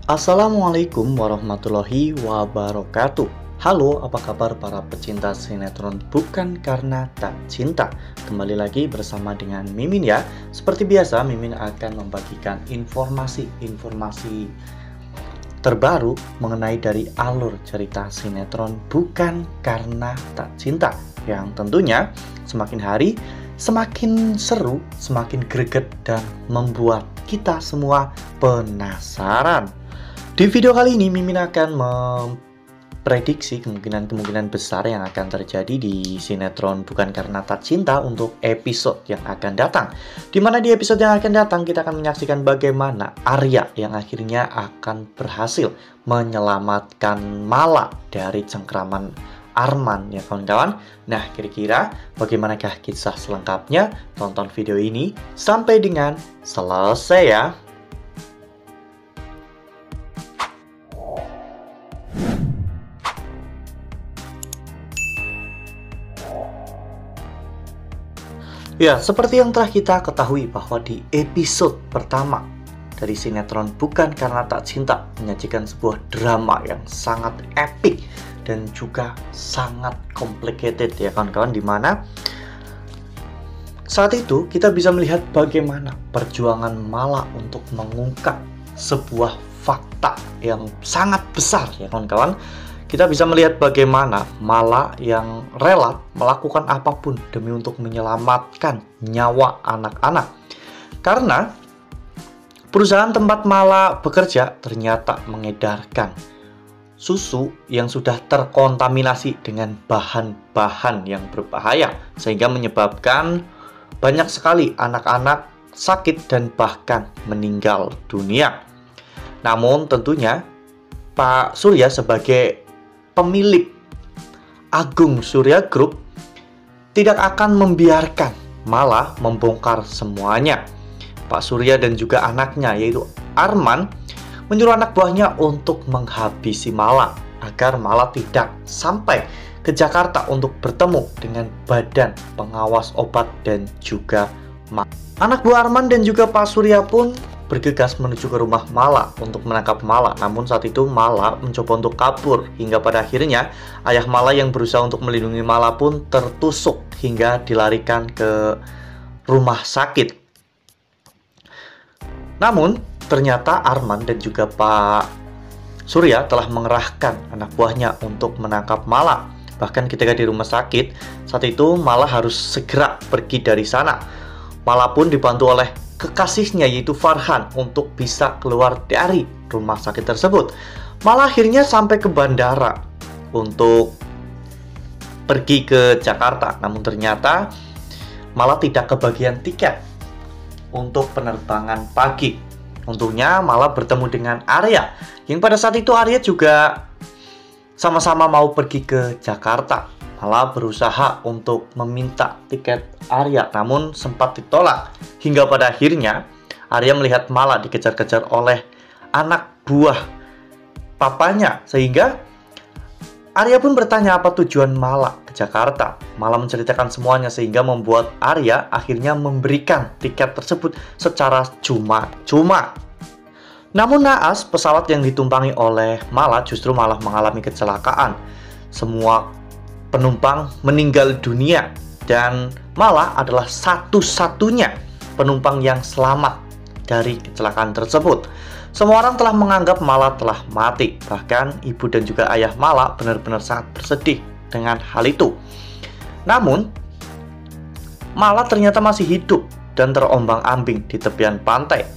Assalamualaikum warahmatullahi wabarakatuh. Halo, apa kabar para pecinta sinetron Bukan Karena Tak Cinta? Kembali lagi bersama dengan Mimin ya. Seperti biasa, Mimin akan membagikan informasi-informasi terbaru mengenai dari alur cerita sinetron Bukan Karena Tak Cinta, yang tentunya semakin hari semakin seru, semakin greget, dan membuat kita semua penasaran. Di video kali ini, Mimin akan memprediksi kemungkinan-kemungkinan besar yang akan terjadi di sinetron Bukan Karena Tak Cinta untuk episode yang akan datang. Dimana di episode yang akan datang, kita akan menyaksikan bagaimana Arya yang akhirnya akan berhasil menyelamatkan Mala dari cengkraman Arman, ya kawan-kawan. Nah, kira-kira bagaimanakah kisah selengkapnya? Tonton video ini sampai dengan selesai ya. Ya, seperti yang telah kita ketahui bahwa di episode pertama dari sinetron Bukan Karena Tak Cinta menyajikan sebuah drama yang sangat epic dan juga sangat complicated ya kawan-kawan, dimana saat itu kita bisa melihat bagaimana perjuangan Mala untuk mengungkap sebuah fakta yang sangat besar ya kawan-kawan. Kita bisa melihat bagaimana Mala yang rela melakukan apapun demi untuk menyelamatkan nyawa anak-anak. Karena perusahaan tempat Mala bekerja ternyata mengedarkan susu yang sudah terkontaminasi dengan bahan-bahan yang berbahaya, sehingga menyebabkan banyak sekali anak-anak sakit dan bahkan meninggal dunia. Namun tentunya Pak Surya sebagai pemilik Agung Surya Group tidak akan membiarkan Mala membongkar semuanya. Pak Surya dan juga anaknya yaitu Arman menyuruh anak buahnya untuk menghabisi Mala agar Mala tidak sampai ke Jakarta untuk bertemu dengan Badan Pengawas Obat dan juga Mala. Anak buah Arman dan juga Pak Surya pun bergegas menuju ke rumah Mala untuk menangkap Mala. Namun saat itu Mala mencoba untuk kabur, hingga pada akhirnya ayah Mala yang berusaha untuk melindungi Mala pun tertusuk hingga dilarikan ke rumah sakit. Namun ternyata Arman dan juga Pak Surya telah mengerahkan anak buahnya untuk menangkap Mala. Bahkan ketika di rumah sakit, saat itu Mala harus segera pergi dari sana. Mala pun dibantu oleh kekasihnya yaitu Farhan untuk bisa keluar dari rumah sakit tersebut. Mala akhirnya sampai ke bandara untuk pergi ke Jakarta. Namun ternyata Mala tidak kebagian tiket untuk penerbangan pagi. Untungnya Mala bertemu dengan Arya, yang pada saat itu Arya juga sama-sama mau pergi ke Jakarta. Mala berusaha untuk meminta tiket Arya, namun sempat ditolak. Hingga pada akhirnya Arya melihat Mala dikejar-kejar oleh anak buah papanya, sehingga Arya pun bertanya apa tujuan Mala ke Jakarta. Mala menceritakan semuanya sehingga membuat Arya akhirnya memberikan tiket tersebut secara cuma-cuma. Namun naas, pesawat yang ditumpangi oleh Mala justru malah mengalami kecelakaan. Semua penumpang meninggal dunia dan Mala adalah satu-satunya penumpang yang selamat dari kecelakaan tersebut. Semua orang telah menganggap Mala telah mati. Bahkan ibu dan juga ayah Mala benar-benar sangat bersedih dengan hal itu. Namun Mala ternyata masih hidup dan terombang-ambing di tepian pantai.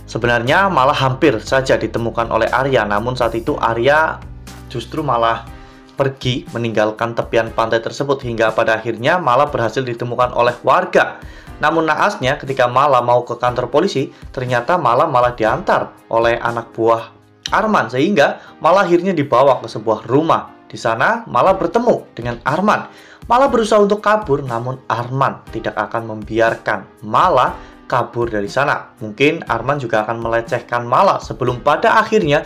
Sebenarnya Mala hampir saja ditemukan oleh Arya, namun saat itu Arya justru malah pergi meninggalkan tepian pantai tersebut, hingga pada akhirnya Mala berhasil ditemukan oleh warga. Namun naasnya ketika Mala mau ke kantor polisi, ternyata Mala malah diantar oleh anak buah Arman, sehingga Mala akhirnya dibawa ke sebuah rumah. Di sana Mala bertemu dengan Arman. Mala berusaha untuk kabur, namun Arman tidak akan membiarkan Mala kabur dari sana. Mungkin Arman juga akan melecehkan Mala sebelum pada akhirnya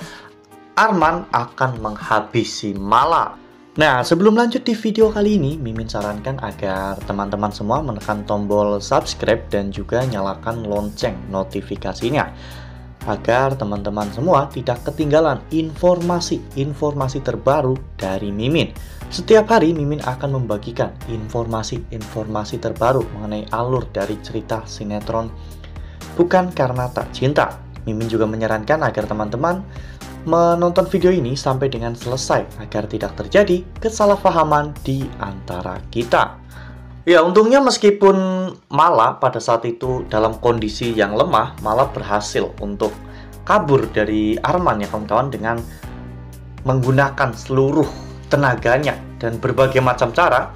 Arman akan menghabisi Mala. Nah, sebelum lanjut di video kali ini, Mimin sarankan agar teman-teman semua menekan tombol subscribe dan juga nyalakan lonceng notifikasinya. agar teman-teman semua tidak ketinggalan informasi terbaru dari Mimin. Setiap hari Mimin akan membagikan informasi terbaru mengenai alur dari cerita sinetron Bukan Karena Tak Cinta. Mimin juga menyarankan agar teman-teman menonton video ini sampai dengan selesai agar tidak terjadi kesalahpahaman di antara kita. Ya, untungnya meskipun Mala pada saat itu dalam kondisi yang lemah, Mala berhasil untuk kabur dari Arman ya kawan-kawan dengan menggunakan seluruh tenaganya dan berbagai macam cara.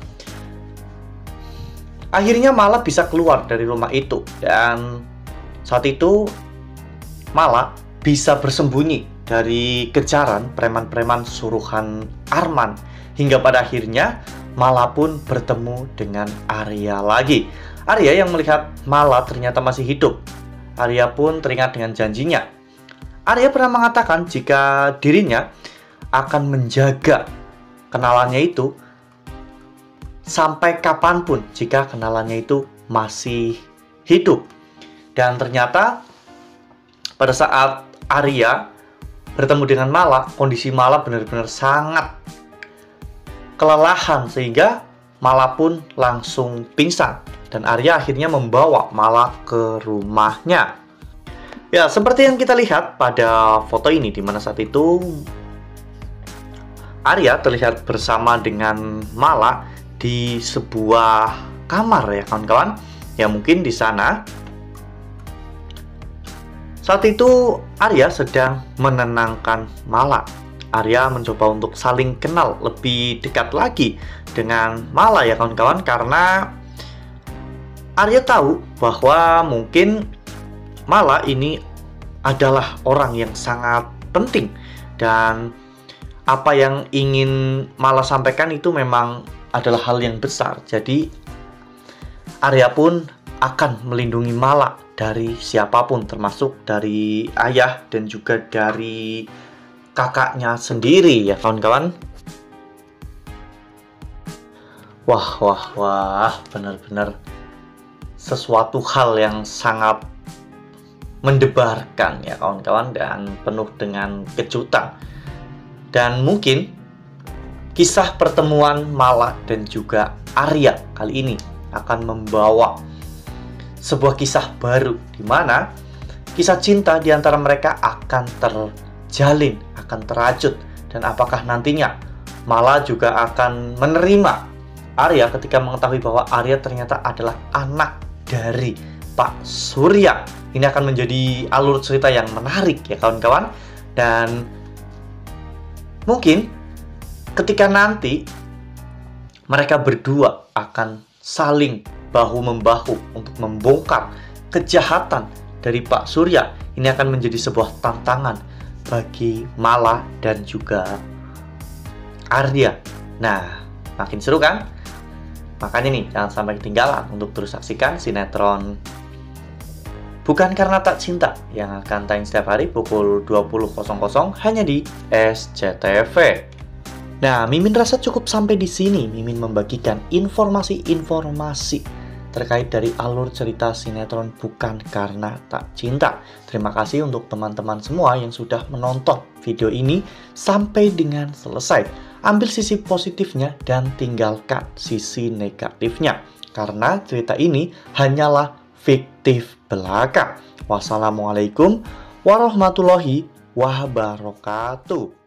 Akhirnya Mala bisa keluar dari rumah itu dan saat itu Mala bisa bersembunyi dari kejaran preman-preman suruhan Arman hingga pada akhirnya Mala pun bertemu dengan Arya lagi. Arya yang melihat Mala ternyata masih hidup. Arya pun teringat dengan janjinya. Arya pernah mengatakan jika dirinya akan menjaga kenalannya itu sampai kapanpun jika kenalannya itu masih hidup. Dan ternyata pada saat Arya bertemu dengan Mala, kondisi Mala benar-benar sangat kelelahan sehingga Mala pun langsung pingsan dan Arya akhirnya membawa Mala ke rumahnya. Ya, seperti yang kita lihat pada foto ini, di mana saat itu Arya terlihat bersama dengan Mala di sebuah kamar ya kawan-kawan. Ya mungkin di sana saat itu Arya sedang menenangkan Mala. Arya mencoba untuk saling kenal lebih dekat lagi dengan Mala ya kawan-kawan, karena Arya tahu bahwa mungkin Mala ini adalah orang yang sangat penting dan apa yang ingin Mala sampaikan itu memang adalah hal yang besar. Jadi Arya pun akan melindungi Mala dari siapapun, termasuk dari ayah dan juga dari kakaknya sendiri ya kawan-kawan. Wah, benar-benar sesuatu hal yang sangat mendebarkan ya kawan-kawan dan penuh dengan kejutan. Dan mungkin kisah pertemuan Mala dan juga Arya kali ini akan membawa sebuah kisah baru di mana kisah cinta di antara mereka akan terjalin, akan terajut, dan apakah nantinya Mala juga akan menerima Arya ketika mengetahui bahwa Arya ternyata adalah anak dari Pak Surya. Ini akan menjadi alur cerita yang menarik ya kawan-kawan, dan mungkin ketika nanti mereka berdua akan saling bahu-membahu untuk membongkar kejahatan dari Pak Surya, ini akan menjadi sebuah tantangan bagi Mala dan juga Arya. Nah, makin seru kan? Makanya nih, jangan sampai ketinggalan untuk terus saksikan sinetron Bukan Karena Tak Cinta yang akan tayang setiap hari pukul 20.00 hanya di SCTV. Nah, Mimin rasa cukup sampai di sini. Mimin membagikan informasi-informasi terkait dari alur cerita sinetron Bukan Karena Tak Cinta. Terima kasih untuk teman-teman semua yang sudah menonton video ini sampai dengan selesai. Ambil sisi positifnya dan tinggalkan sisi negatifnya, karena cerita ini hanyalah fiktif belaka. Wassalamualaikum warahmatullahi wabarakatuh.